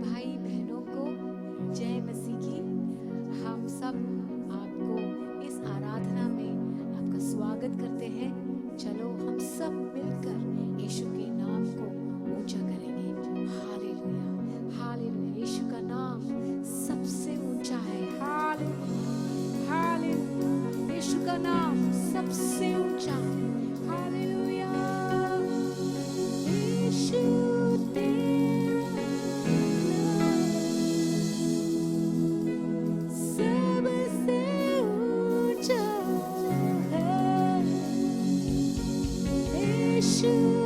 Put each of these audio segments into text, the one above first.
भाई बहनों को जय मसीह की। हम सब आपको इस आराधना में आपका स्वागत करते हैं। चलो हम सब मिलकर यीशु के नाम को ऊंचा करेंगे। Hallelujah, hallelujah. यीशु का नाम सबसे ऊंचा है। Hallelujah, hallelujah. यीशु का नाम सबसे ऊंचा है। हालेलुया। यीशु सबसे ऊंचा है। यीशु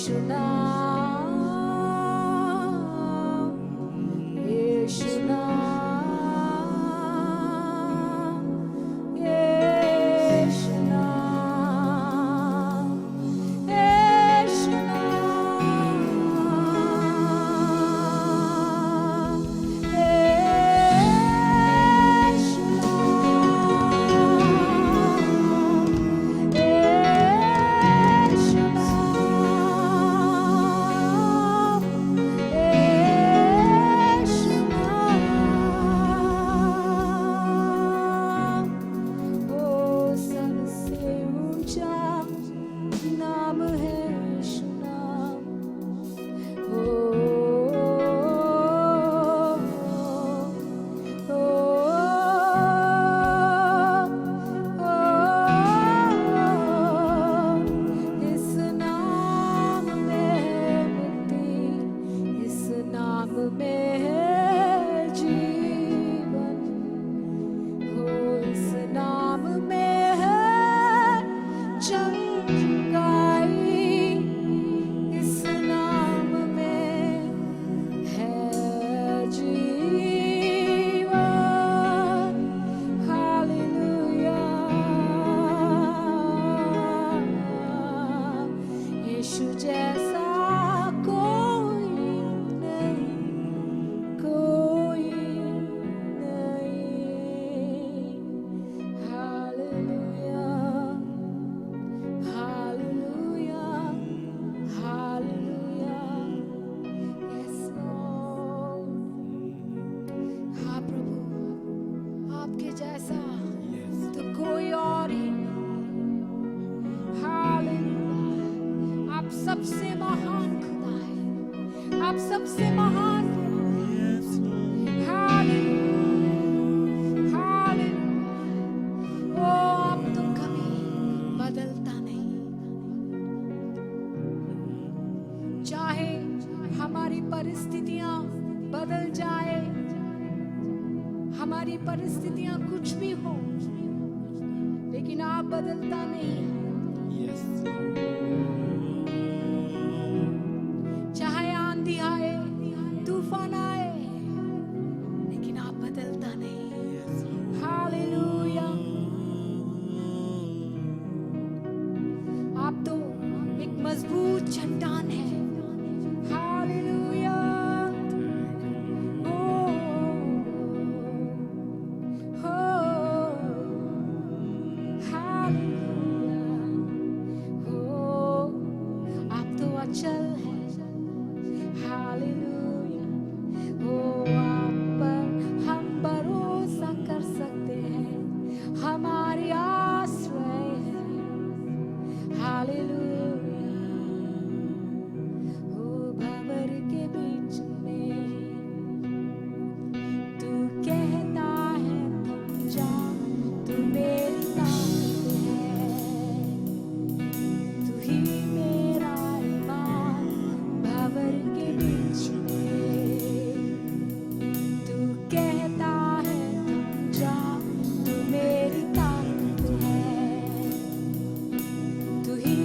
यीशु नाम, यीशु नाम, यीशु नाम, यीशु नाम, नाम है यीशु नाम। ओ, ओ, इस नाम में है मुक्ति, इस नाम में है जीवन, हो इस नाम में है चंगाई, इस नाम में है जीवन। हालेलुया, यीशु जैसा कोई नहीं, कोई नहीं। Hallelujah, hallelujah, hallelujah. Yes Lord. हाँ प्रभु, आपके जैसा तो कोई और ही नहीं। हालेलुया, आप सबसे महान खुदा है, आप सबसे महान। Hallelujah, hallelujah. ओ आप तो कभी बदलता नहीं, चाहे हमारी परिस्थितियां बदल जाए, हमारी परिस्थितियां कुछ भी हो, लेकिन आप बदलता नहीं। चाहे आंधी आए, तूफान आए, लेकिन आप बदलता नहीं। हालेलुया, आप तो एक मजबूत चट्टान है। हालेलुया, हो, हो, हालेलुया, हो, आप तो अचल है। हालेलुया, हो, आप पर हम भरोसा कर सकते हैं, हमारी आश्रय है। हालेलुया, हो, भंवर के बीच में तू कहता है थम जा, तू मेरी ताकत है, तू ही मेरा ईमान। भंवर के बीच में तू कहता है थम जा, तू मेरी ताकत है, तू ही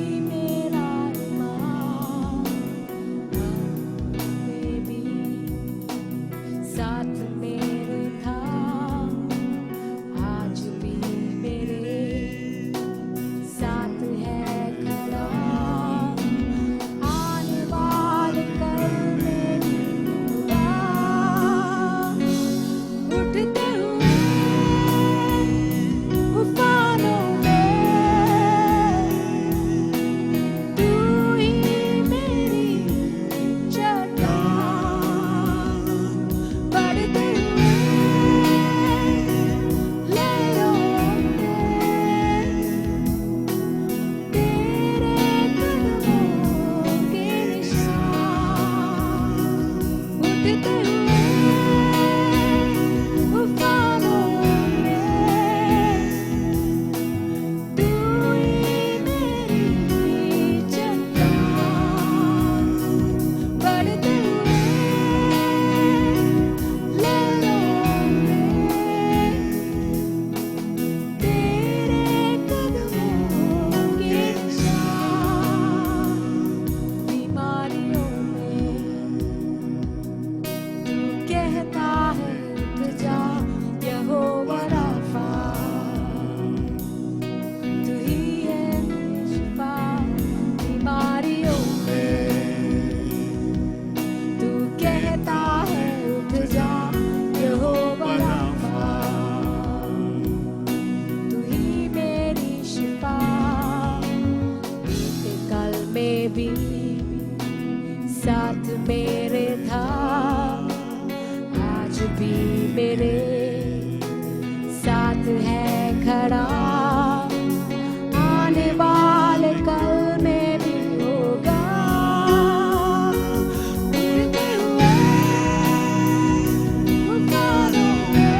भी साथ मेरे था, आज भी मेरे साथ है खड़ा, आने वाले कल में भी होगा। उड़ते हुए उफानों में,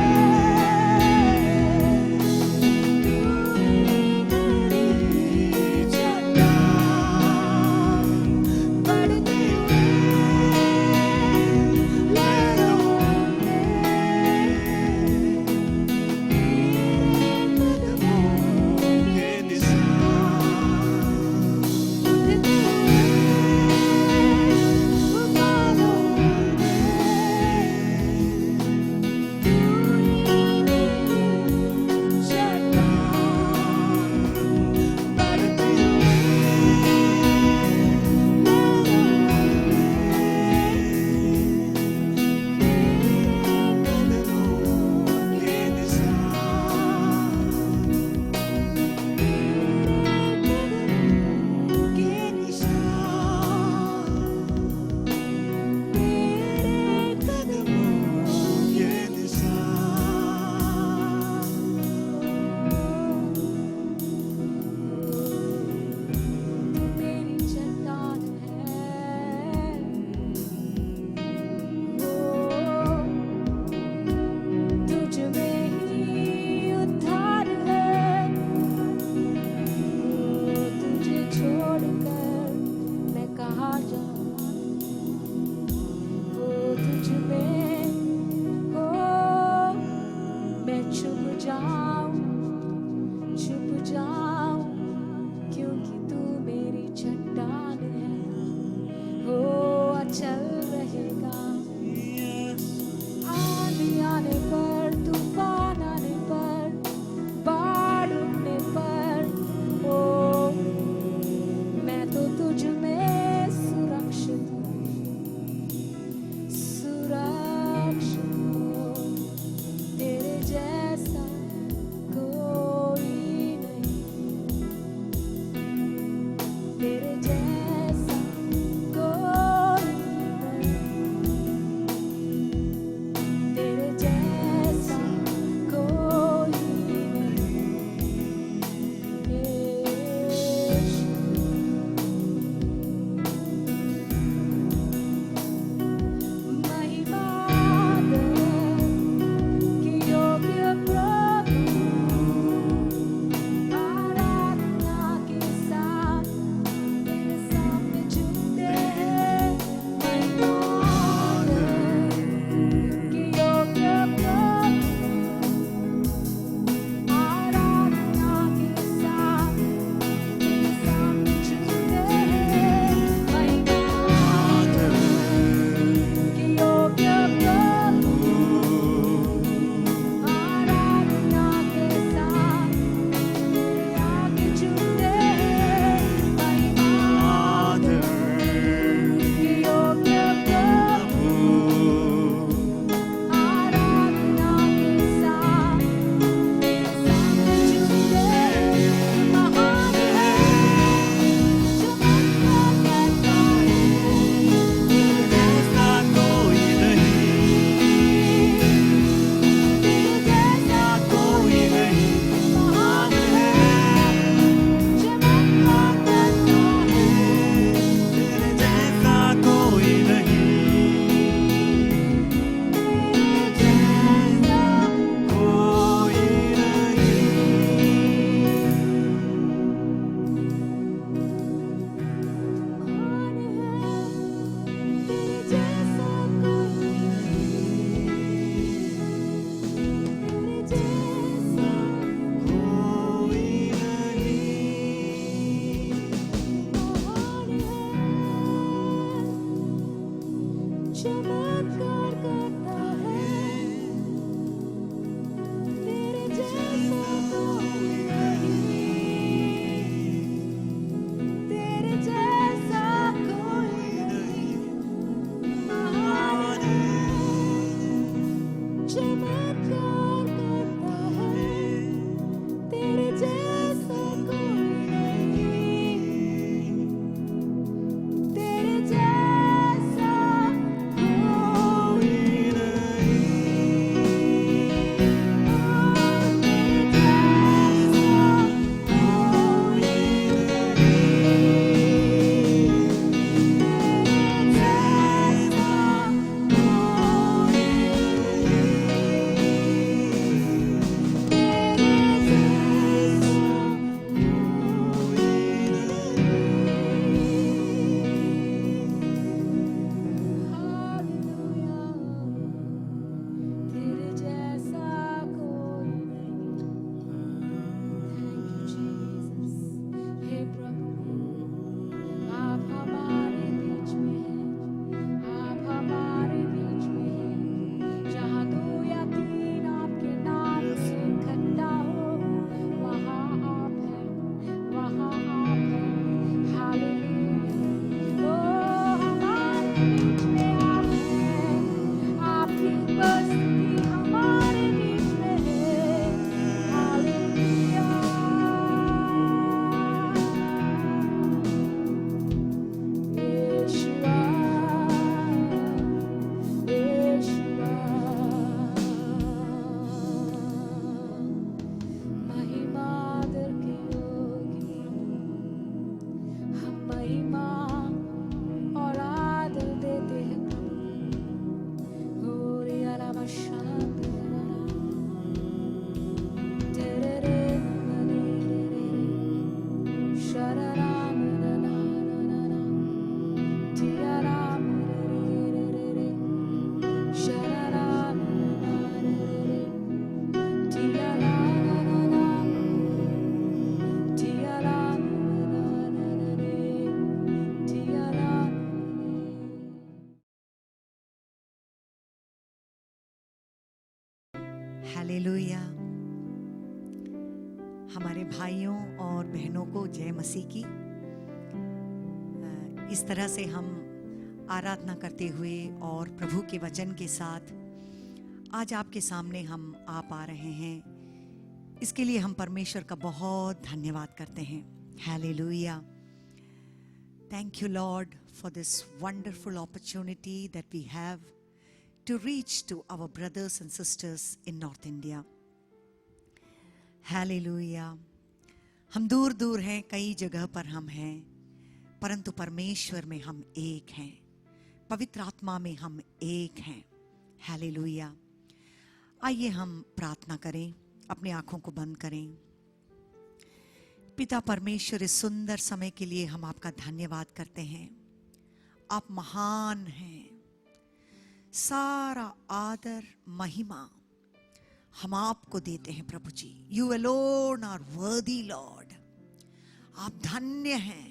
हालेलुया। हमारे भाइयों और बहनों को जय मसीह की। इस तरह से हम आराधना करते हुए और प्रभु के वचन के साथ आज आपके सामने हम आ पा रहे हैं, इसके लिए हम परमेश्वर का बहुत धन्यवाद करते हैं। Hallelujah. Thank you, Lord, for this wonderful opportunity that we have to reach to our brothers and sisters in North India. Hallelujah. हम दूर दूर हैं, कई जगह पर हम हैं, परंतु परमेश्वर में हम एक हैं, पवित्र आत्मा में हम एक हैं। हालेलुया। आइए हम प्रार्थना करें, अपनी आंखों को बंद करें। पिता परमेश्वर, इस सुंदर समय के लिए हम आपका धन्यवाद करते हैं। आप महान हैं। सारा आदर महिमा हम आपको देते हैं प्रभु जी। You alone are worthy lord. आप धन्य हैं।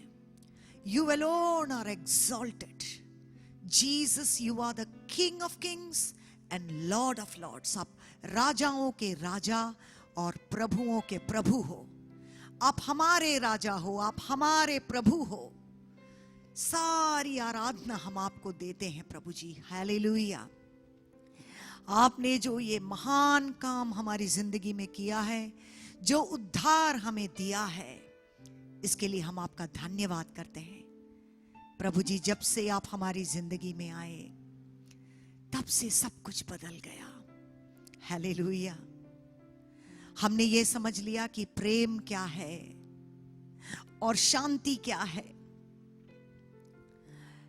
You alone are exalted. Jesus, you are the king of kings and lord of lords. आप राजाओं के राजा और प्रभुओं के प्रभु हो। आप हमारे राजा हो, आप हमारे प्रभु हो। सारी आराधना हम आपको देते हैं प्रभु जी। हालेलुया। आपने जो ये महान काम हमारी जिंदगी में किया है, जो उद्धार हमें दिया है, इसके लिए हम आपका धन्यवाद करते हैं प्रभु जी। जब से आप हमारी जिंदगी में आए, तब से सब कुछ बदल गया। हालेलुया। हमने ये समझ लिया कि प्रेम क्या है और शांति क्या है।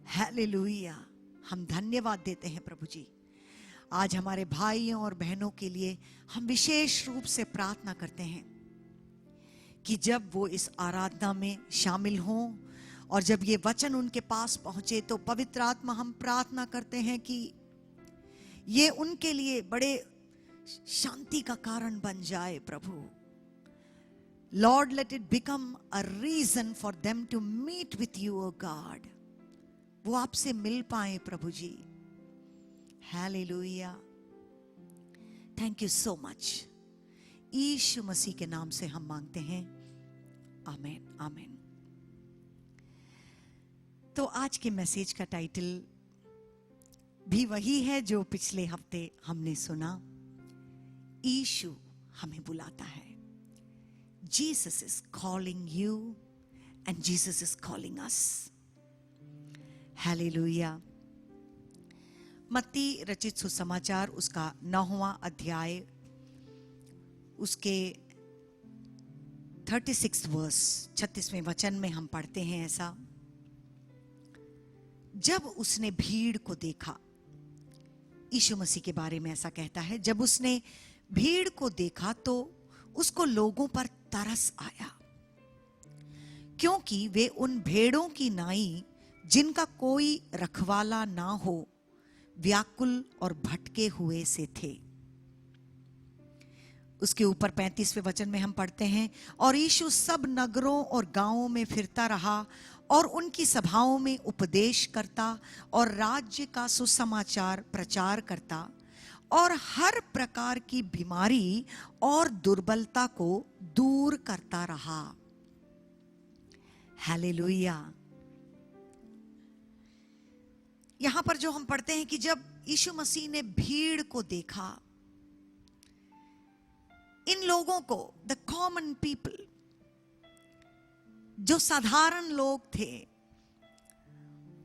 हालेलुया। हम धन्यवाद देते हैं प्रभु जी। आज हमारे भाइयों और बहनों के लिए हम विशेष रूप से प्रार्थना करते हैं कि जब वो इस आराधना में शामिल हों और जब ये वचन उनके पास पहुंचे, तो पवित्र आत्मा, हम प्रार्थना करते हैं कि ये उनके लिए बड़े शांति का कारण बन जाए प्रभु। Lord, let it become a reason for them to meet with you O God. वो आपसे मिल पाए प्रभु जी। Hallelujah. Thank you so much. Yeshu Masih के नाम से हम मांगते हैं, आमीन आमीन। तो आज के मैसेज का टाइटल भी वही है जो पिछले हफ्ते हमने सुना। यीशु हमें बुलाता है। Jesus is calling you and Jesus is calling us. Hallelujah. मत्ती रचित सुसमाचार उसका 9वां अध्याय, उसके 36 वर्स 36वें वचन में हम पढ़ते हैं ऐसा। जब उसने भीड़ को देखा, यीशु मसीह के बारे में ऐसा कहता है, जब उसने भीड़ को देखा तो उसको लोगों पर तरस आया, क्योंकि वे उन भेड़ों की नाई जिनका कोई रखवाला ना हो, व्याकुल और भटके हुए से थे। उसके ऊपर 35वें वचन में हम पढ़ते हैं, और यीशु सब नगरों और गांवों में फिरता रहा और उनकी सभाओं में उपदेश करता और राज्य का सुसमाचार प्रचार करता और हर प्रकार की बीमारी और दुर्बलता को दूर करता रहा। हालेलुया। यहां पर जो हम पढ़ते हैं कि जब यीशु मसीह ने भीड़ को देखा, इन लोगों को, द कॉमन पीपल, जो साधारण लोग थे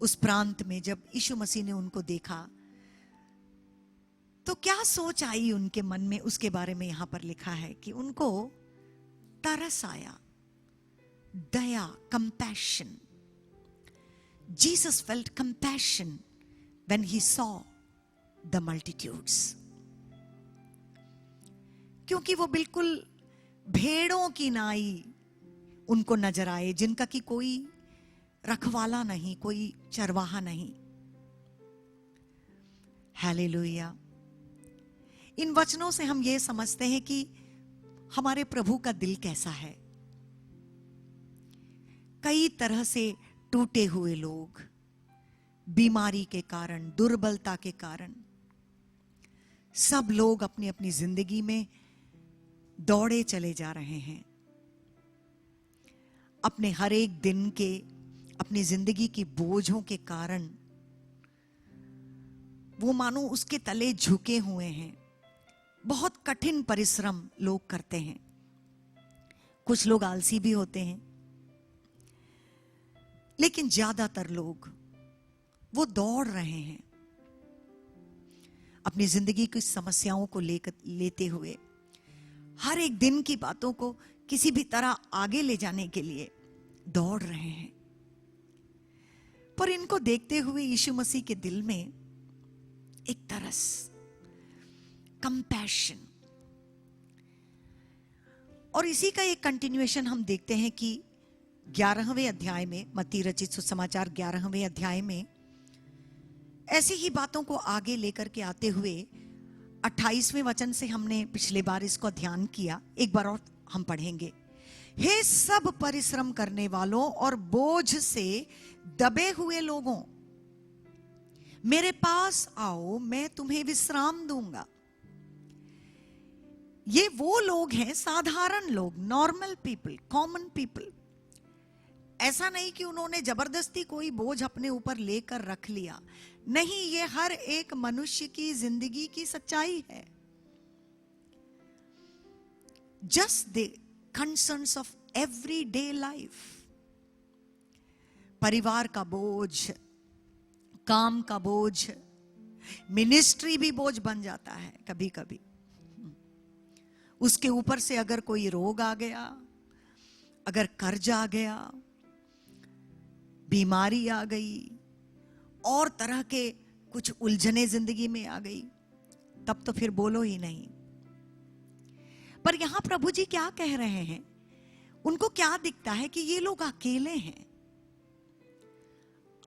उस प्रांत में, जब यीशु मसीह ने उनको देखा तो क्या सोच आई उनके मन में, उसके बारे में यहां पर लिखा है कि उनको तरस आया, दया, compassion. Jesus felt compassion when he saw the multitudes. क्योंकि वो बिल्कुल भेड़ों की नाई उनको नजर आए, जिनका कि कोई रखवाला नहीं, कोई चरवाहा नहीं। हालेलुया। इन वचनों से हम ये समझते हैं कि हमारे प्रभु का दिल कैसा है। कई तरह से टूटे हुए लोग, बीमारी के कारण, दुर्बलता के कारण, सब लोग अपनी अपनी जिंदगी में दौड़े चले जा रहे हैं। अपने हर एक दिन के, अपनी जिंदगी की बोझों के कारण वो मानो उसके तले झुके हुए हैं। बहुत कठिन परिश्रम लोग करते हैं। कुछ लोग आलसी भी होते हैं, लेकिन ज्यादातर लोग वो दौड़ रहे हैं अपनी जिंदगी की समस्याओं को लेते हुए, हर एक दिन की बातों को किसी भी तरह आगे ले जाने के लिए दौड़ रहे हैं। पर इनको देखते हुए यीशु मसीह के दिल में एक तरस, कंपैशन, और इसी का एक कंटिन्यूएशन हम देखते हैं कि 11वें अध्याय में, मत्ती रचित सुसमाचार 11वें अध्याय में ऐसी ही बातों को आगे लेकर के आते हुए 28वें वचन से हमने पिछले बार इसको ध्यान किया, एक बार और हम पढ़ेंगे। हे सब परिश्रम करने वालों और बोझ से दबे हुए लोगों, मेरे पास आओ, मैं तुम्हें विश्राम दूंगा। ये वो लोग हैं, साधारण लोग, नॉर्मल पीपल, कॉमन पीपल। ऐसा नहीं कि उन्होंने जबरदस्ती कोई बोझ अपने ऊपर लेकर रख लिया, नहीं, ये हर एक मनुष्य की जिंदगी की सच्चाई है। Just the concerns of everyday life. परिवार का बोझ, काम का बोझ, मिनिस्ट्री भी बोझ बन जाता है कभी कभी। उसके ऊपर से अगर कोई रोग आ गया, अगर कर्ज आ गया, बीमारी आ गई, और तरह के कुछ उलझने जिंदगी में आ गई, तब तो फिर बोलो ही नहीं। पर यहां प्रभु जी क्या कह रहे हैं? उनको क्या दिखता है कि ये लोग अकेले हैं,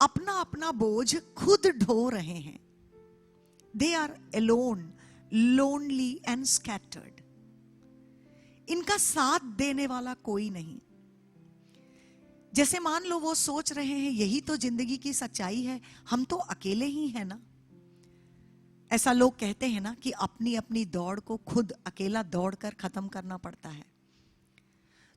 अपना अपना बोझ खुद ढो रहे हैं। They are alone, lonely and scattered. इनका साथ देने वाला कोई नहीं। जैसे मान लो वो सोच रहे हैं यही तो जिंदगी की सच्चाई है, हम तो अकेले ही हैं ना। ऐसा लोग कहते हैं ना कि अपनी अपनी दौड़ को खुद अकेला दौड़कर खत्म करना पड़ता है।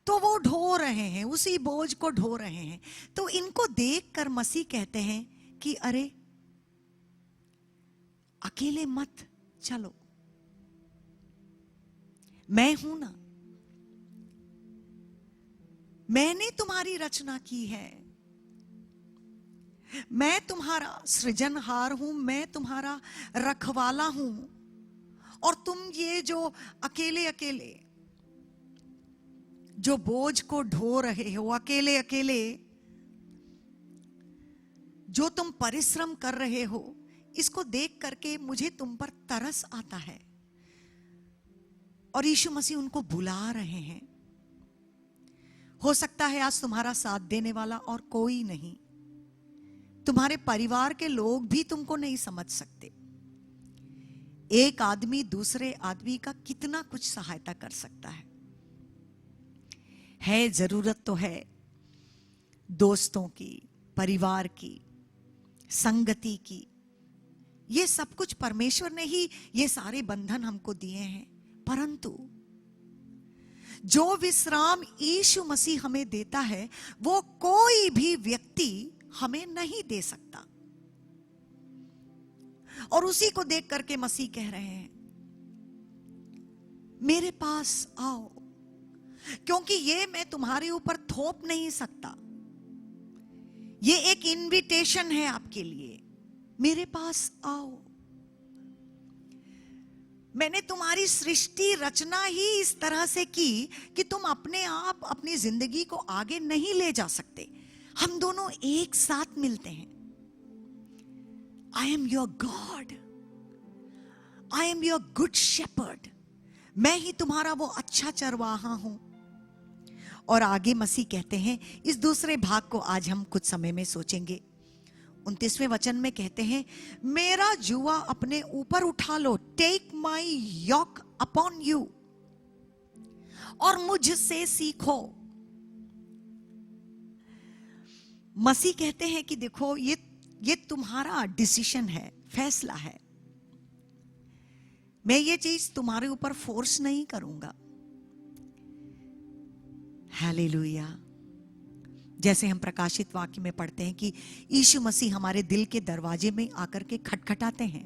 तो वो ढो रहे हैं, उसी बोझ को ढो रहे हैं। तो इनको देखकर मसीह कहते हैं कि अरे अकेले मत चलो, मैं हूं ना, मैंने तुम्हारी रचना की है, मैं तुम्हारा सृजनहार हूं, मैं तुम्हारा रखवाला हूं। और तुम ये जो अकेले अकेले जो बोझ को ढो रहे हो, अकेले अकेले जो तुम परिश्रम कर रहे हो, इसको देख करके मुझे तुम पर तरस आता है। और यीशु मसीह उनको बुला रहे हैं। हो सकता है आज तुम्हारा साथ देने वाला और कोई नहीं, तुम्हारे परिवार के लोग भी तुमको नहीं समझ सकते। एक आदमी दूसरे आदमी का कितना कुछ सहायता कर सकता है जरूरत तो है दोस्तों की, परिवार की, संगति की। ये सब कुछ परमेश्वर ने ही ये सारे बंधन हमको दिए हैं। परंतु जो विश्राम यीशु मसीह हमें देता है, वो कोई भी व्यक्ति हमें नहीं दे सकता। और उसी को देख करके मसीह कह रहे हैं, मेरे पास आओ, क्योंकि ये मैं तुम्हारे ऊपर थोप नहीं सकता। ये एक इनविटेशन है आपके लिए, मेरे पास आओ। मैंने तुम्हारी सृष्टि रचना ही इस तरह से की कि तुम अपने आप अपनी जिंदगी को आगे नहीं ले जा सकते। हम दोनों एक साथ मिलते हैं। I am your God, I am your good shepherd. मैं ही तुम्हारा वो अच्छा चरवाहा हूं। और आगे मसीह कहते हैं, इस दूसरे भाग को आज हम कुछ समय में सोचेंगे। 29वें वचन में कहते हैं, मेरा जुआ अपने ऊपर उठा लो, take my yoke upon you, और मुझसे सीखो। मसीह कहते हैं कि देखो, ये तुम्हारा डिसीजन है, फैसला है। मैं ये चीज तुम्हारे ऊपर फोर्स नहीं करूंगा। हालेलुया। जैसे हम प्रकाशित वाक्य में पढ़ते हैं कि यीशु मसीह हमारे दिल के दरवाजे में आकर के खटखटाते हैं,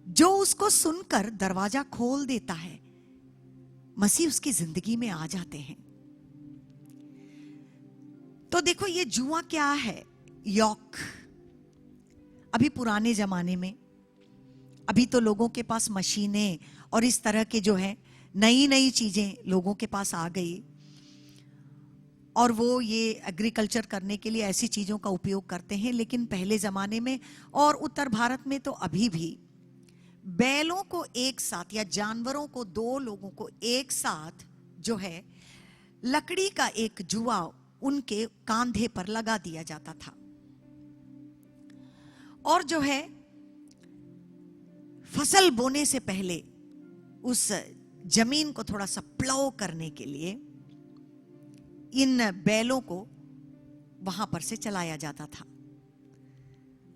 जो उसको सुनकर दरवाजा खोल देता है, मसीह उसकी जिंदगी में आ जाते हैं। तो देखो ये जुआ क्या है, यॉक। अभी पुराने जमाने में, अभी तो लोगों के पास मशीनें और इस तरह के जो है नई नई चीजें लोगों के पास आ गई, और वो ये एग्रीकल्चर करने के लिए ऐसी चीजों का उपयोग करते हैं। लेकिन पहले जमाने में और उत्तर भारत में तो अभी भी बैलों को एक साथ या जानवरों को, दो लोगों को एक साथ जो है लकड़ी का एक जुआ उनके कांधे पर लगा दिया जाता था, और जो है फसल बोने से पहले उस जमीन को थोड़ा सा प्लाव करने के लिए इन बैलों को वहां पर से चलाया जाता था।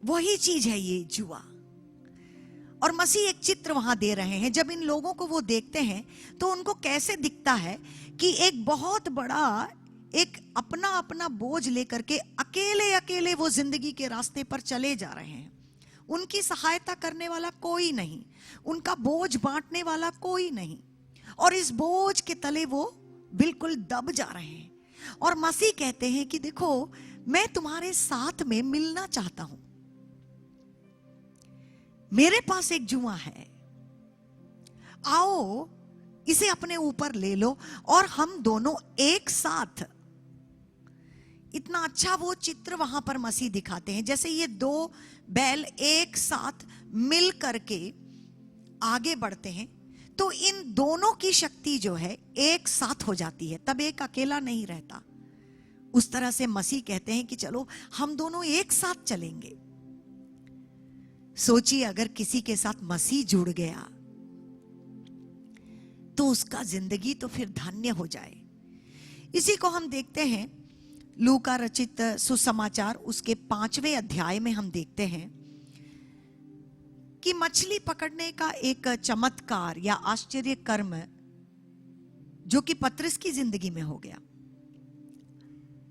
वही चीज है ये जुआ। और मसीह एक चित्र वहां दे रहे हैं। जब इन लोगों को वो देखते हैं तो उनको कैसे दिखता है कि एक बहुत बड़ा एक अपना अपना बोझ लेकर के अकेले अकेले वो जिंदगी के रास्ते पर चले जा रहे हैं। उनकी सहायता करने वाला कोई नहीं, उनका बोझ बांटने वाला कोई नहीं, और इस बोझ के तले वो बिल्कुल दब जा रहे हैं। और मसीह कहते हैं कि देखो, मैं तुम्हारे साथ में मिलना चाहता हूं। मेरे पास एक जुआ है, आओ इसे अपने ऊपर ले लो और हम दोनों एक साथ। इतना अच्छा वो चित्र वहां पर मसीह दिखाते हैं, जैसे ये दो बैल एक साथ मिल करके आगे बढ़ते हैं तो इन दोनों की शक्ति जो है एक साथ हो जाती है, तब एक अकेला नहीं रहता। उस तरह से मसीह कहते हैं कि चलो हम दोनों एक साथ चलेंगे। सोचिए अगर किसी के साथ मसीह जुड़ गया तो उसका जिंदगी तो फिर धन्य हो जाए। इसी को हम देखते हैं लूका रचित सुसमाचार उसके 5वें अध्याय में हम देखते हैं कि मछली पकड़ने का एक चमत्कार या आश्चर्य कर्म जो कि पतरस की जिंदगी में हो गया।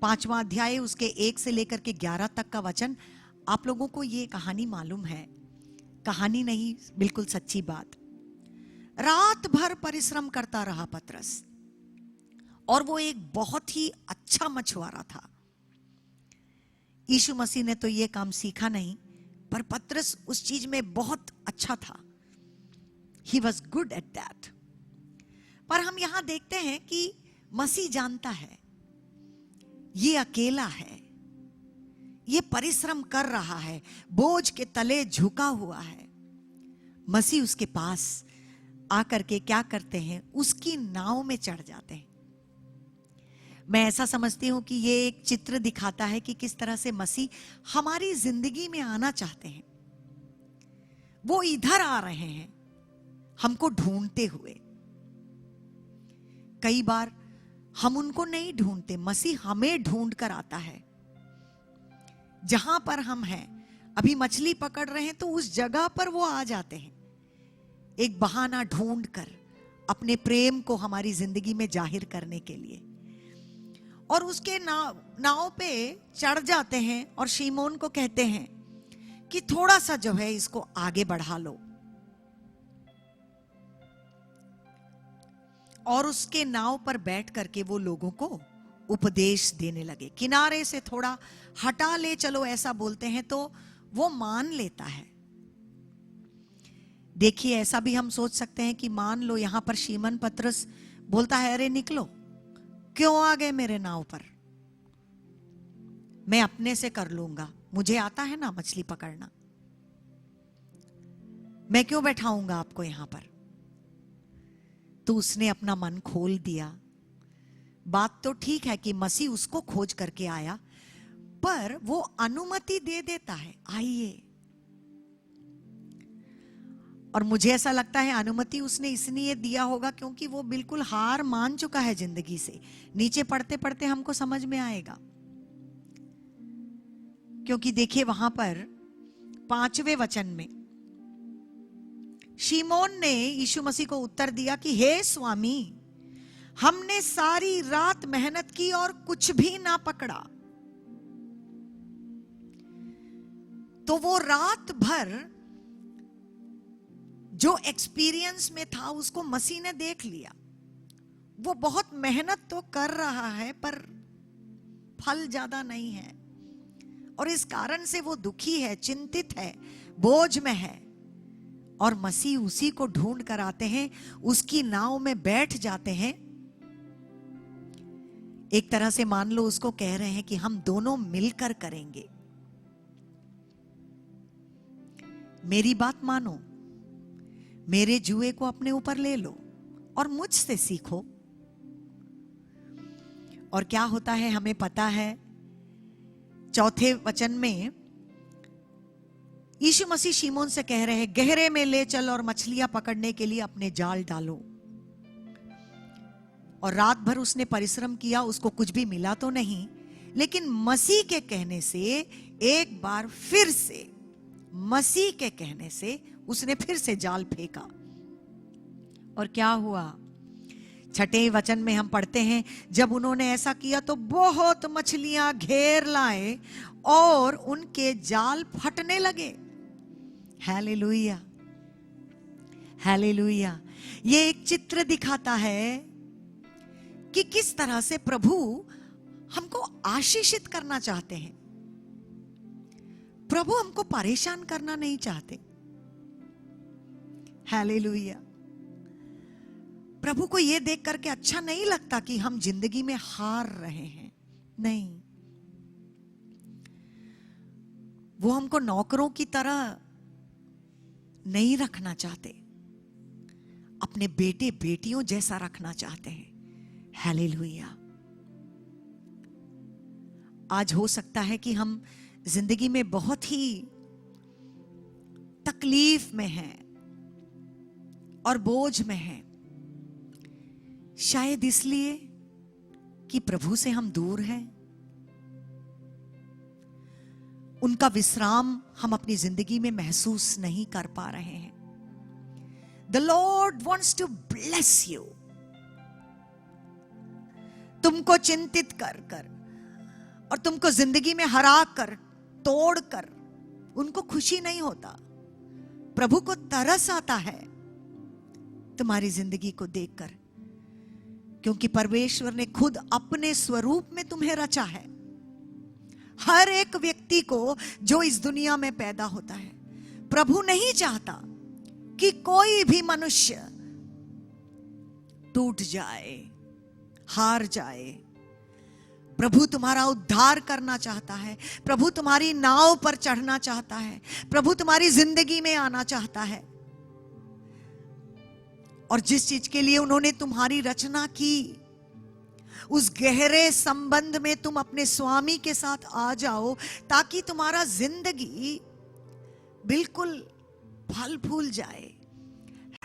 5वां अध्याय उसके 1 से लेकर के 11 तक का वचन। आप लोगों को ये कहानी मालूम है, कहानी नहीं बिल्कुल सच्ची बात। रात भर परिश्रम करता रहा पतरस, और वो एक बहुत ही अच्छा मछुआरा था। यीशु मसीह ने तो ये काम सीखा नहीं, पर पतरस उस चीज में बहुत अच्छा था। He was good at that. पर हम यहां देखते हैं कि मसीह जानता है ये अकेला है, ये परिश्रम कर रहा है, बोझ के तले झुका हुआ है। मसीह उसके पास आकर के क्या करते हैं, उसकी नाव में चढ़ जाते हैं। मैं ऐसा समझती हूं कि ये एक चित्र दिखाता है कि किस तरह से मसीह हमारी जिंदगी में आना चाहते हैं। वो इधर आ रहे हैं हमको ढूंढते हुए। कई बार हम उनको नहीं ढूंढते, मसीह हमें ढूंढ कर आता है। जहां पर हम हैं, अभी मछली पकड़ रहे हैं तो उस जगह पर वो आ जाते हैं, एक बहाना ढूंढ कर अपने प्रेम को हमारी जिंदगी में जाहिर करने के लिए। और उसके नाव पे चढ़ जाते हैं और शिमोन को कहते हैं कि थोड़ा सा जो है इसको आगे बढ़ा लो। और उसके नाव पर बैठ करके वो लोगों को उपदेश देने लगे। किनारे से थोड़ा हटा ले चलो ऐसा बोलते हैं तो वो मान लेता है। देखिए ऐसा भी हम सोच सकते हैं कि मान लो यहां पर शिमोन पतरस बोलता है, अरे निकलो, क्यों आ गए मेरे नाव पर, मैं अपने से कर लूंगा, मुझे आता है ना मछली पकड़ना, मैं क्यों बैठाऊंगा आपको यहां पर। तो उसने अपना मन खोल दिया। बात तो ठीक है कि मसीह उसको खोज करके आया, पर वो अनुमति दे देता है, आइए। और मुझे ऐसा लगता है अनुमति उसने इसलिए दिया होगा क्योंकि वो बिल्कुल हार मान चुका है जिंदगी से। नीचे पढ़ते पढ़ते हमको समझ में आएगा, क्योंकि देखिए वहां पर 5वें वचन में शिमोन ने यीशु मसीह को उत्तर दिया कि हे स्वामी, हमने सारी रात मेहनत की और कुछ भी ना पकड़ा। तो वो रात भर जो एक्सपीरियंस में था उसको मसीह ने देख लिया। वो बहुत मेहनत तो कर रहा है पर फल ज्यादा नहीं है, और इस कारण से वो दुखी है, चिंतित है, बोझ में है। और मसीह उसी को ढूंढ कर आते हैं, उसकी नाव में बैठ जाते हैं। एक तरह से मान लो उसको कह रहे हैं कि हम दोनों मिलकर करेंगे। मेरी बात मानो, मेरे जुए को अपने ऊपर ले लो और मुझसे सीखो। और क्या होता है हमें पता है। चौथे वचन में यीशु मसीह शिमोन से कह रहे हैं, गहरे में ले चल और मछलियां पकड़ने के लिए अपने जाल डालो। और रात भर उसने परिश्रम किया, उसको कुछ भी मिला तो नहीं, लेकिन मसीह के कहने से एक बार फिर से, मसीह के कहने से उसने फिर से जाल फेंका। और क्या हुआ? छठे वचन में हम पढ़ते हैं, जब उन्होंने ऐसा किया तो बहुत मछलियां घेर लाए और उनके जाल फटने लगे। Hallelujah, hallelujah. ये एक चित्र दिखाता है कि किस तरह से प्रभु हमको आशीषित करना चाहते हैं। प्रभु हमको परेशान करना नहीं चाहते। हालेलुया। प्रभु को यह देख करके अच्छा नहीं लगता कि हम जिंदगी में हार रहे हैं। नहीं, वो हमको नौकरों की तरह नहीं रखना चाहते, अपने बेटे बेटियों जैसा रखना चाहते हैं। हालेलुया। आज हो सकता है कि हम जिंदगी में बहुत ही तकलीफ में हैं और बोझ में हैं, शायद इसलिए कि प्रभु से हम दूर हैं। उनका विश्राम हम अपनी जिंदगी में महसूस नहीं कर पा रहे हैं। The Lord wants to bless you। तुमको चिंतित कर कर और तुमको जिंदगी में हरा कर, तोड़ कर उनको खुशी नहीं होता। प्रभु को तरस आता है तुम्हारी जिंदगी को देखकर, क्योंकि परमेश्वर ने खुद अपने स्वरूप में तुम्हें रचा है। हर एक व्यक्ति को जो इस दुनिया में पैदा होता है, प्रभु नहीं चाहता कि कोई भी मनुष्य टूट जाए, हार जाए। प्रभु तुम्हारा उद्धार करना चाहता है। प्रभु तुम्हारी नाव पर चढ़ना चाहता है। प्रभु तुम्हारी जिंदगी में आना चाहता है। और जिस चीज के लिए उन्होंने तुम्हारी रचना की, उस गहरे संबंध में तुम अपने स्वामी के साथ आ जाओ, ताकि तुम्हारा जिंदगी बिल्कुल फल फूल जाए।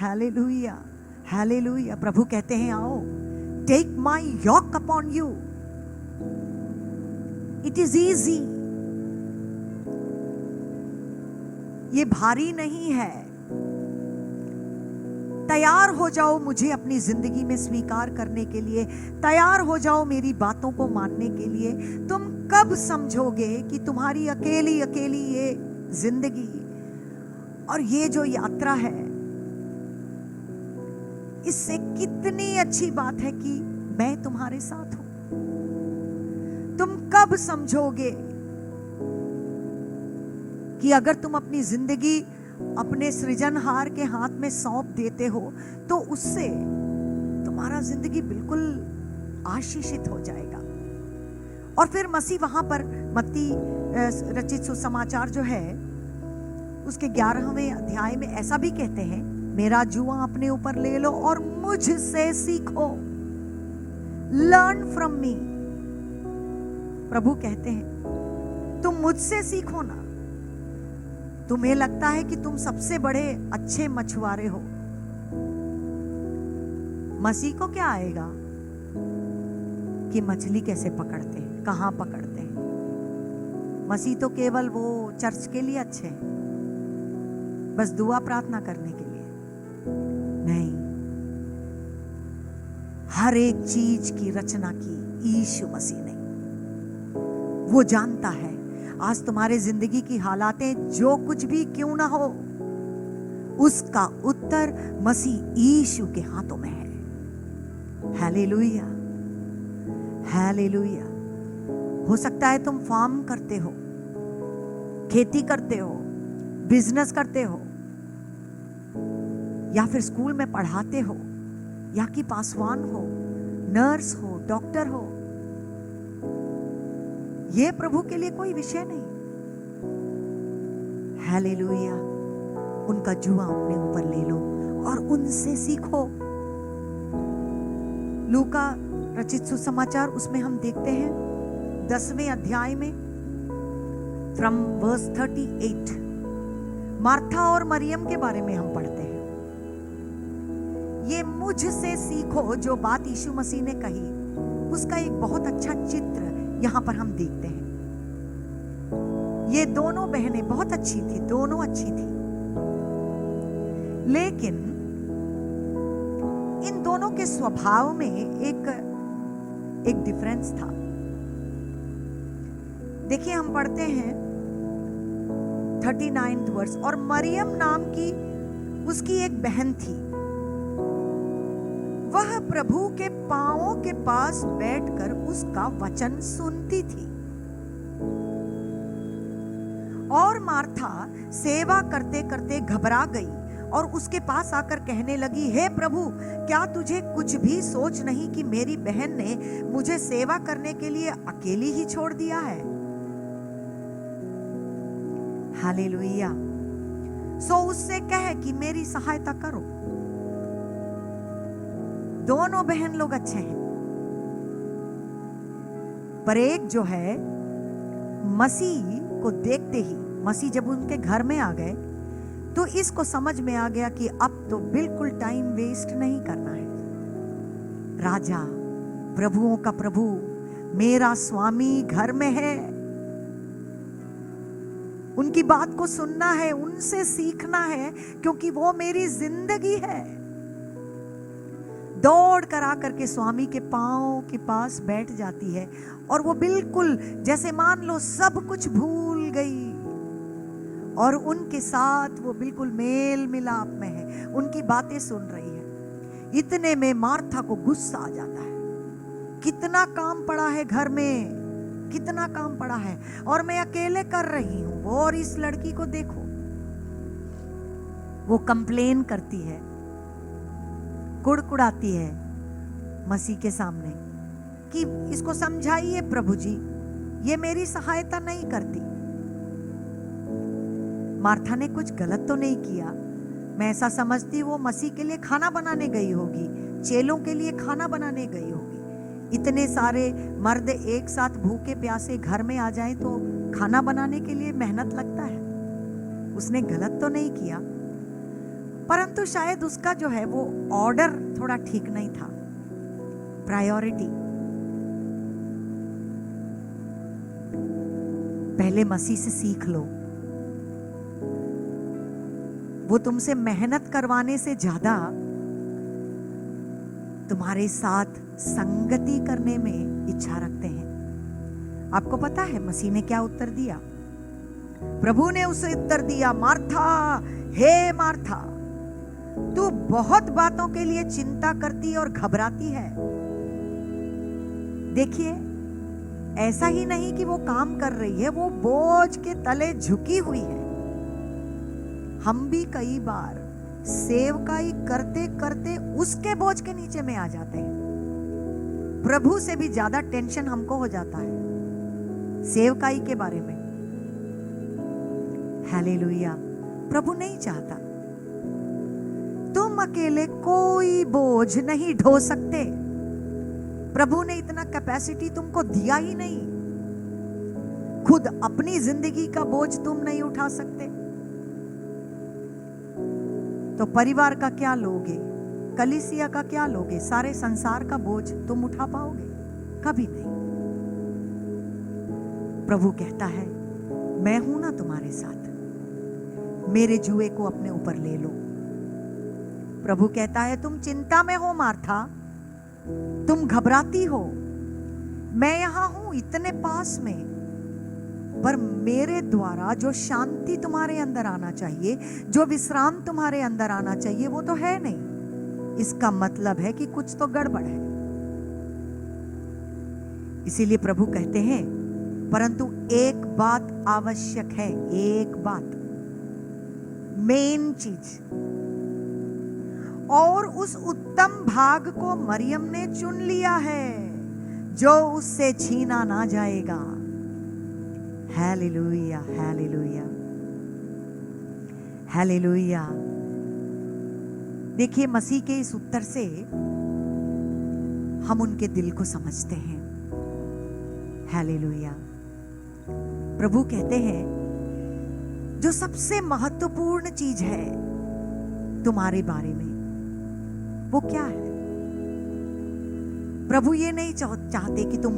Hallelujah, hallelujah. प्रभु कहते हैं, आओ, take my yoke upon you, it is easy. ये भारी नहीं है। तैयार हो जाओ मुझे अपनी जिंदगी में स्वीकार करने के लिए। तैयार हो जाओ मेरी बातों को मानने के लिए। तुम कब समझोगे कि तुम्हारी अकेली अकेली ये जिंदगी और ये जो यात्रा है, इससे कितनी अच्छी बात है कि मैं तुम्हारे साथ हूं। तुम कब समझोगे कि अगर तुम अपनी जिंदगी अपने सृजनहार के हाथ में सौंप देते हो तो उससे तुम्हारा जिंदगी बिल्कुल आशीषित हो जाएगा। और फिर मसीह वहां पर मत्ती रचित सुसमाचार जो है उसके 11वें अध्याय में ऐसा भी कहते हैं, मेरा जुआ अपने ऊपर ले लो और मुझसे सीखो, लर्न फ्रॉम मी। प्रभु कहते हैं तुम मुझसे सीखो ना। तुम्हें लगता है कि तुम सबसे बड़े अच्छे मछुआरे हो। मसीह को क्या आएगा कि मछली कैसे पकड़ते हैं, कहां पकड़ते हैं। मसीह तो केवल वो चर्च के लिए अच्छे हैं, बस दुआ प्रार्थना करने के लिए। नहीं, हर एक चीज की रचना की यीशु मसीह ने। वो जानता है आज तुम्हारे जिंदगी की हालातें जो कुछ भी क्यों ना हो, उसका उत्तर मसीह यीशु के हाथों में है। Hallelujah, hallelujah. हो सकता है तुम फार्म करते हो, खेती करते हो, बिजनेस करते हो, या फिर स्कूल में पढ़ाते हो, या कि पासवान हो, नर्स हो, डॉक्टर हो। ये प्रभु के लिए कोई विषय नहीं। हालेलुया। उनका जुआ अपने ऊपर ले लो और उनसे सीखो। लूका रचित सुसमाचार, उसमें हम देखते हैं 10वें अध्याय में फ्रॉम वर्स 38 मार्था और मरियम के बारे में हम पढ़ते हैं। ये मुझसे सीखो जो बात यीशु मसीह ने कही, उसका एक बहुत अच्छा चित्र यहां पर हम देखते हैं। ये दोनों बहनें बहुत अच्छी थी, दोनों अच्छी थी, लेकिन इन दोनों के स्वभाव में एक डिफरेंस था। देखिए हम पढ़ते हैं 39th वर्स, और मरियम नाम की उसकी एक बहन थी, वह प्रभु के पांवों के पास बैठकर उसका वचन सुनती थी। और मार्था सेवा करते करते घबरा गई और उसके पास आकर कहने लगी, हे प्रभु, क्या तुझे कुछ भी सोच नहीं कि मेरी बहन ने मुझे सेवा करने के लिए अकेली ही छोड़ दिया है? हालेलुया। सो उससे कहे कि मेरी सहायता करो। दोनों बहन लोग अच्छे हैं, पर एक जो है, मसीह को देखते ही, मसीह जब उनके घर में आ गए तो इसको समझ में आ गया कि अब तो बिल्कुल टाइम वेस्ट नहीं करना है। राजा, प्रभुओं का प्रभु, मेरा स्वामी घर में है, उनकी बात को सुनना है, उनसे सीखना है, क्योंकि वो मेरी जिंदगी है। दौड़ कर आकर के स्वामी के पांव के पास बैठ जाती है और वो बिल्कुल जैसे मान लो सब कुछ भूल गई और उनके साथ वो बिल्कुल मेल मिलाप में है, उनकी बातें सुन रही है। इतने में मार्था को गुस्सा आ जाता है, कितना काम पड़ा है घर में, कितना काम पड़ा है और मैं अकेले कर रही हूं, और इस लड़की को देखो। वो कंप्लेन करती है, कुड़कुड़ाती है मसीह के सामने कि इसको समझाइए प्रभु जी, ये मेरी सहायता नहीं करती। मार्था ने कुछ गलत तो नहीं किया, मैं ऐसा समझती वो मसीह के लिए खाना बनाने गई होगी, चेलों के लिए खाना बनाने गई होगी। इतने सारे मर्द एक साथ भूखे प्यासे घर में आ जाएं तो खाना बनाने के लिए मेहनत लगता है। उसने गलत तो नहीं किया, परंतु शायद उसका जो है वो ऑर्डर थोड़ा ठीक नहीं था, प्रायोरिटी। पहले मसीह से सीख लो, वो तुमसे मेहनत करवाने से ज्यादा तुम्हारे साथ संगति करने में इच्छा रखते हैं। आपको पता है मसीह ने क्या उत्तर दिया? प्रभु ने उसे उत्तर दिया, मार्था, हे मार्था, तू बहुत बातों के लिए चिंता करती और घबराती है। देखिए, ऐसा ही नहीं कि वो काम कर रही है, वो बोझ के तले झुकी हुई है। हम भी कई बार सेवकाई करते करते उसके बोझ के नीचे में आ जाते हैं। प्रभु से भी ज्यादा टेंशन हमको हो जाता है सेवकाई के बारे में। हालेलुया। प्रभु नहीं चाहता, तुम अकेले कोई बोझ नहीं ढो सकते। प्रभु ने इतना कैपेसिटी तुमको दिया ही नहीं, खुद अपनी जिंदगी का बोझ तुम नहीं उठा सकते, तो परिवार का क्या लोगे, कलीसिया का क्या लोगे, सारे संसार का बोझ तुम उठा पाओगे? कभी नहीं। प्रभु कहता है, मैं हूं ना तुम्हारे साथ, मेरे जुए को अपने ऊपर ले लो। प्रभु कहता है तुम चिंता में हो मार्था, तुम घबराती हो, मैं यहां हूं इतने पास में, पर मेरे द्वारा जो शांति तुम्हारे अंदर आना चाहिए, जो विश्राम तुम्हारे अंदर आना चाहिए, वो तो है नहीं। इसका मतलब है कि कुछ तो गड़बड़ है। इसीलिए प्रभु कहते हैं परंतु एक बात आवश्यक है, एक बात, मेन चीज, और उस उत्तम भाग को मरियम ने चुन लिया है जो उससे छीना ना जाएगा। Hallelujah, hallelujah, hallelujah. देखिए, मसीह के इस उत्तर से हम उनके दिल को समझते हैं। हालेलुया। प्रभु कहते हैं जो सबसे महत्वपूर्ण चीज है तुम्हारे बारे में, वो क्या है? प्रभु ये नहीं चाहते कि तुम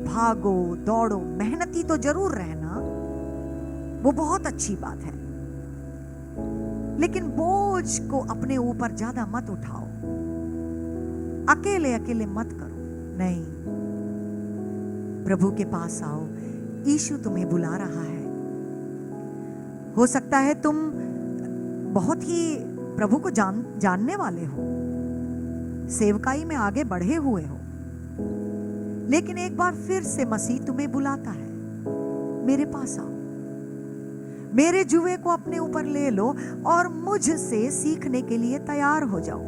भागो दौड़ो, मेहनती तो जरूर रहना, वो बहुत अच्छी बात है, लेकिन बोझ को अपने ऊपर ज्यादा मत उठाओ, अकेले अकेले मत करो। नहीं, प्रभु के पास आओ, यीशु तुम्हें बुला रहा है। हो सकता है तुम बहुत ही प्रभु को जानने वाले हो, सेवकाई में आगे बढ़े हुए हो, लेकिन एक बार फिर से मसीह तुम्हें बुलाता है, मेरे पास आओ, मेरे जुए को अपने ऊपर ले लो और मुझसे सीखने के लिए तैयार हो जाओ।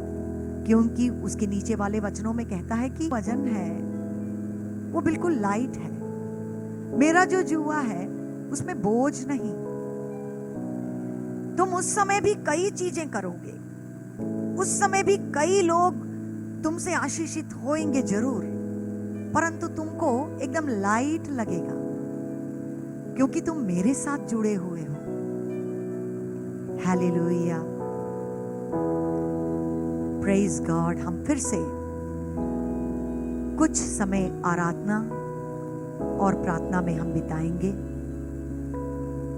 क्योंकि उसके नीचे वाले वचनों में कहता है कि वजन है वो बिल्कुल लाइट है, मेरा जो जुआ है उसमें बोझ नहीं। तुम उस समय भी कई चीजें करोगे, उस समय भी कई लोग तुमसे आशीषित होंगे जरूर, परंतु तुमको एकदम लाइट लगेगा क्योंकि तुम मेरे साथ जुड़े हुए हो। Hallelujah, praise God. हम फिर से कुछ समय आराधना और प्रार्थना में हम बिताएंगे,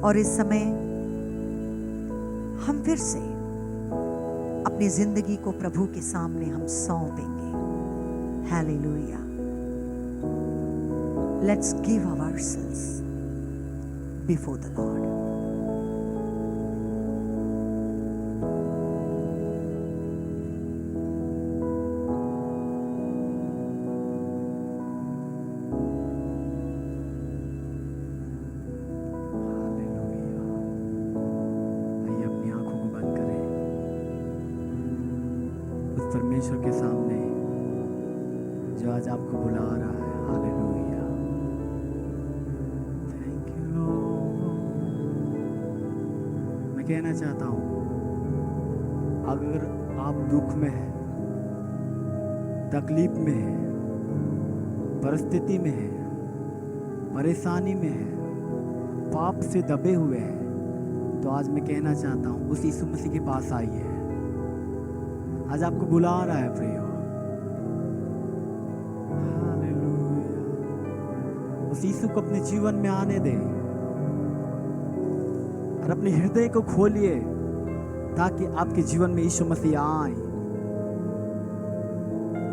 और इस समय हम फिर से अपनी जिंदगी को प्रभु के सामने हम सौंपेंगे। Hallelujah. Let's give ourselves before the Lord. परमेश्वर के सामने जो आज आपको बुला रहा है। Hallelujah, thank you Lord. मैं कहना चाहता हूँ, अगर आप दुख में हैं, तकलीफ में हैं, परिस्थिति में हैं, परेशानी में हैं, पाप से दबे हुए हैं, तो आज मैं कहना चाहता हूँ उस यीशु मसीह के पास आइए। आज आपको बुला रहा है प्रियो। हालेलुया। उस यीशु को अपने जीवन में आने दें और अपने हृदय को खोलिए ताकि आपके जीवन में यीशु मसीह आए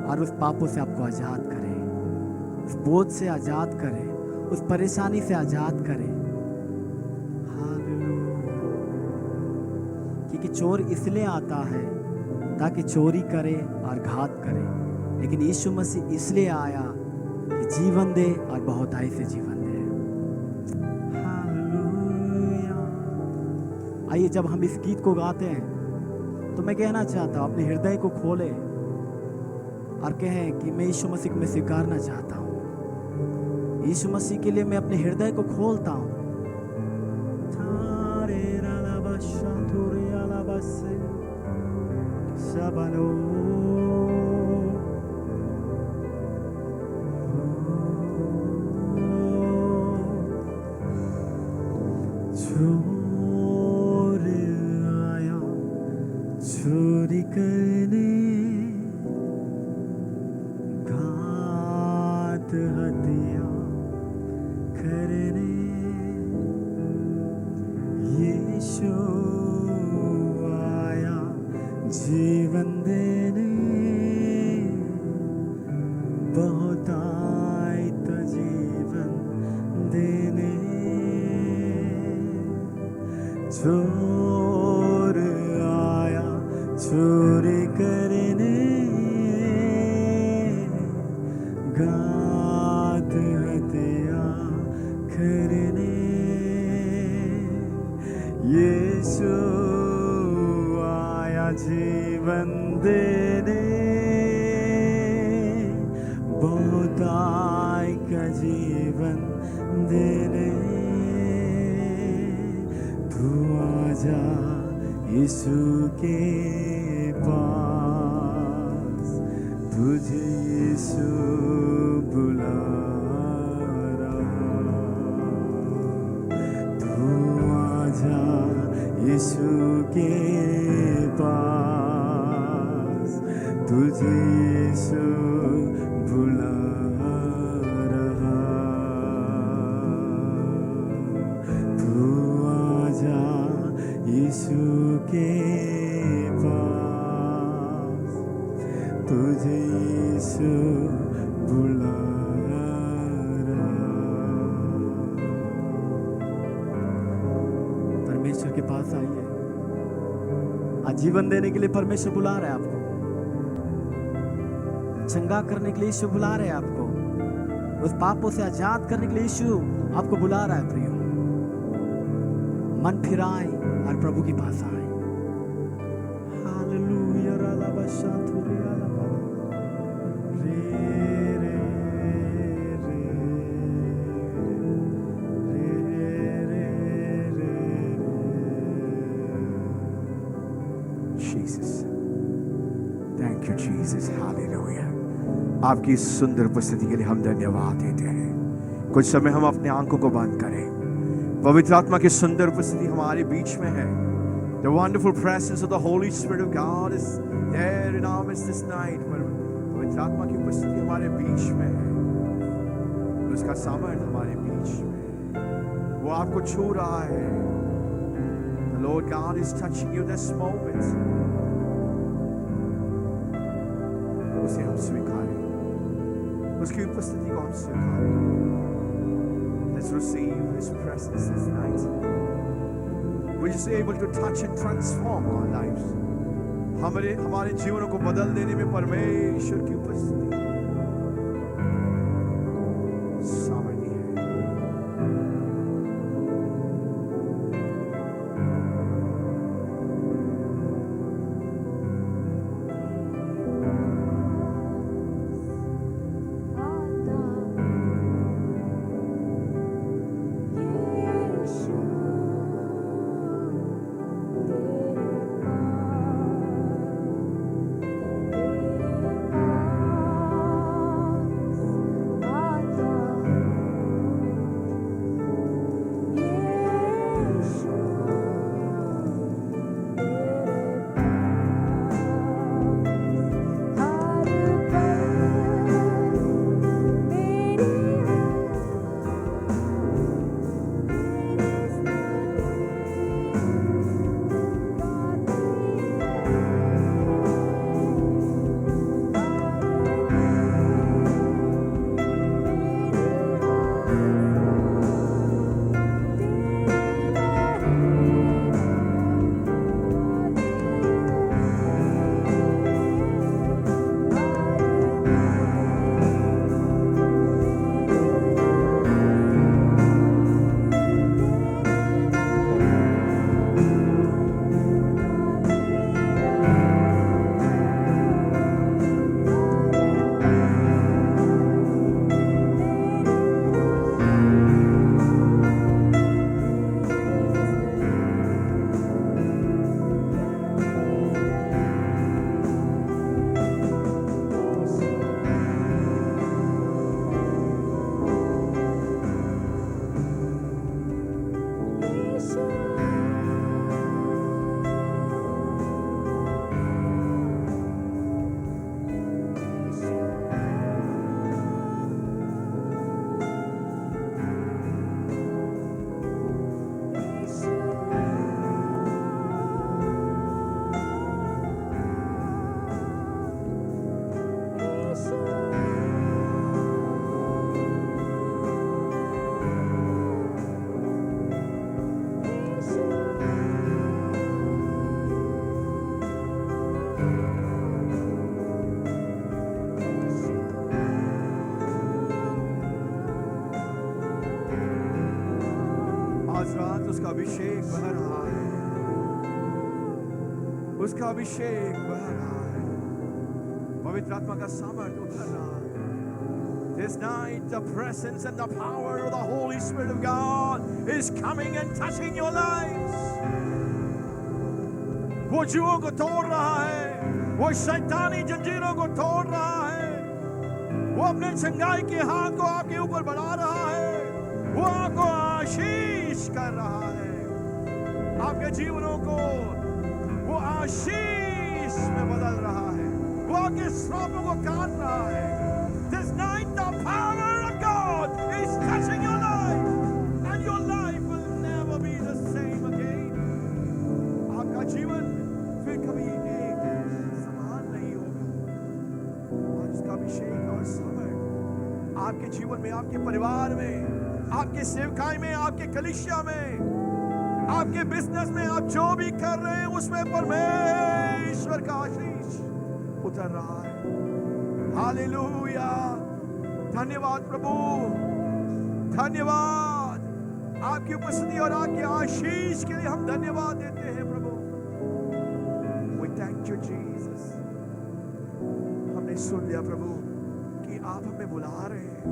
और उस पापों से आपको आजाद करे, उस बोझ से आजाद करे, उस परेशानी से आजाद करे। हालेलुया। क्योंकि चोर इसलिए आता है ताकि चोरी करे और घात करे, लेकिन यीशु मसीह इसलिए आया कि जीवन दे और बहुताई से जीवन दे। हालेलुया। आइए, जब हम इस गीत को गाते हैं तो मैं कहना चाहता हूँ अपने हृदय को खोले और कहें कि मैं यीशु मसीह को मैं स्वीकारना चाहता हूँ। यीशु मसीह के लिए मैं अपने हृदय को खोलता हूँ। Shabano चोर आया चोरी करने, घात हत्या करने, यीशु जीवन जीवन देने बहुत आए तो जीवन देने चोर आया चोरी करने घात हत्या करने यीशु आया जीवन देने बहुत आय का जीवन देने तू आजा यीशु के पास तुझे यीशु बुला रहा तू आजा यीशु के पास तुझे यीशु बुला रहा तू आजा यीशु के पास तुझे यीशु बुला रहा परमेश्वर के पास आइए आज जीवन देने के लिए परमेश्वर बुला रहा है आपको चंगा करने के लिए यीशु बुला रहे हैं आपको उस पापों से आजाद करने के लिए यीशु आपको बुला रहा है प्रियो मन फिराए और प्रभु के पास आए हालेलुया राला बशातुरे आला बाबा रे रे रे रे रे Jesus. Thank you, Jesus. Hallelujah. आपकी सुंदर उपस्थिति के लिए हम धन्यवाद देते हैं। कुछ समय हम अपने आंखों को बंद करें। पवित्र आत्मा की सुंदर उपस्थिति हमारे बीच में है। The wonderful presence of the Holy Spirit of God is there in our midst this night. पवित्र आत्मा की उपस्थिति हमारे बीच में है। उसका सामर्थ हमारे बीच में है। वो आपको छू रहा है। The Lord God is touching you this moment. उसे हम स्वीकारें, उसकी उपस्थिति को हम स्वीकारें। Let's receive His presence this night. We're just able to touch and transform our lives. हमारे जीवनों को बदल देने में परमेश्वर की उपस्थिति सामर्थ्य है। आज रात उसका अभिषेक बह रहा है, उसका अभिषेक बह रहा है, पवित्र आत्मा का सामर्थ उतर रहा है। This night, the presence and the power of the Holy Spirit of God is coming and touching your lives. वो जुओं को तोड़ रहा है, वो शैतानी जंजीरों को तोड़ रहा है, वो अपने चंगाई के हाथ को आपके ऊपर बढ़ा रहा है, वो आपको आशीष कर रहा है, आपके जीवनों को वो आशीष में बदल रहा है, वो आपके श्रापों को काट रहा है। This night the power of God is touching your life, and your life will never be the same again. आपका जीवन फिर कभी एक समान नहीं होगा। आज उसका अभिषेक और सामर्थ आपके जीवन में, आपके परिवार में, आपके सेवकाई में, आपके कलीसिया में, आपके बिजनेस में, आप जो भी कर रहे हैं उसमें परमेश्वर का आशीष उतर रहा है। हालेलुया, धन्यवाद प्रभु, धन्यवाद आपकी उपस्थिति और आपके आशीष के लिए हम धन्यवाद देते हैं प्रभु। We thank you Jesus। हमने सुन लिया प्रभु कि आप हमें बुला रहे हैं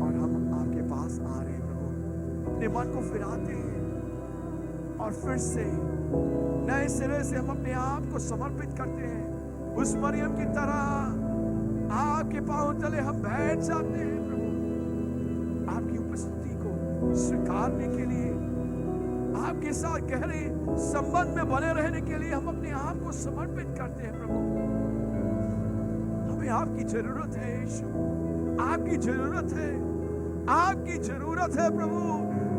और हम आपके पास आ रहे हैं प्रभु, अपने मन को फिराते हैं और फिर से नए सिरे से हम अपने आप को समर्पित करते हैं। उस मरियम की तरह आपके पांव तले हम बैठ जाते हैं प्रभु, आपकी उपस्थिति को स्वीकारने के लिए, आपके साथ गहरे संबंध में बने रहने के लिए हम अपने आप को समर्पित करते हैं प्रभु। हमें आपकी जरूरत है यीशु, आपकी जरूरत है, आपकी जरूरत है प्रभु।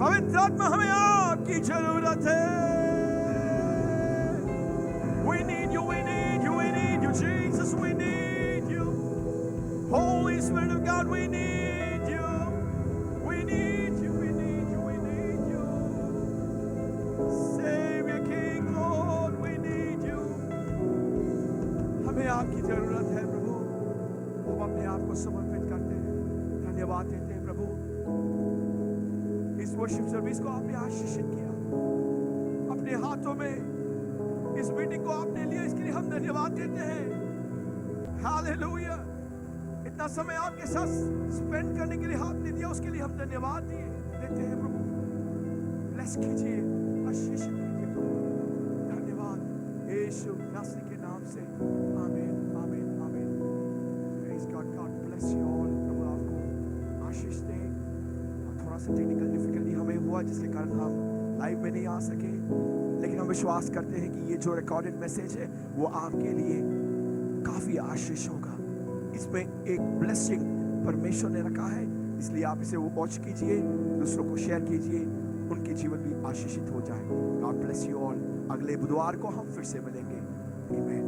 पवित्र आत्मा, हमें आपकी जरूरत है। We need you, we need you, we need you, Jesus, we need you. Holy Spirit of God, we need you. We need you, we need you, we need you. Savior, King, Lord, we need you. हमें आपकी जरूरत है प्रभु। हम अपने आप को समर्पित करते हैं, धन्यवाद देते हैं प्रभु। इस वर्शिप सर्विस को आपने आशीषित किया, अपने हाथों में इस मीटिंग को आपने लिया, इसके लिए हम धन्यवाद देते हैं। हालेलुया, इतना समय आपके साथ स्पेंड करने के लिए आपने दिया, उसके लिए हम धन्यवाद देते हैं प्रभु। ब्लेस कीजिए, आशीषित कीजिए प्रभु। धन्यवाद यीशु नासरी के नाम से, आमीन, आमीन, आमीन। Praise God, God bless you all. प्रभु आपको आशीष दे। थोड़ा सा टेक्निकल डिफिकल्टी हमें हुआ जिसके कारण हम लाइव में नहीं आ सके, लेकिन हम विश्वास करते हैं कि ये जो रिकॉर्डेड मैसेज है वो आपके लिए काफी आशीष होगा। इसमें एक ब्लेसिंग परमेश्वर ने रखा है, इसलिए आप इसे वॉच कीजिए, दूसरों को शेयर कीजिए, उनके जीवन भी आशीषित हो जाए। God bless you all. अगले बुधवार को हम फिर से मिलेंगे। आमीन।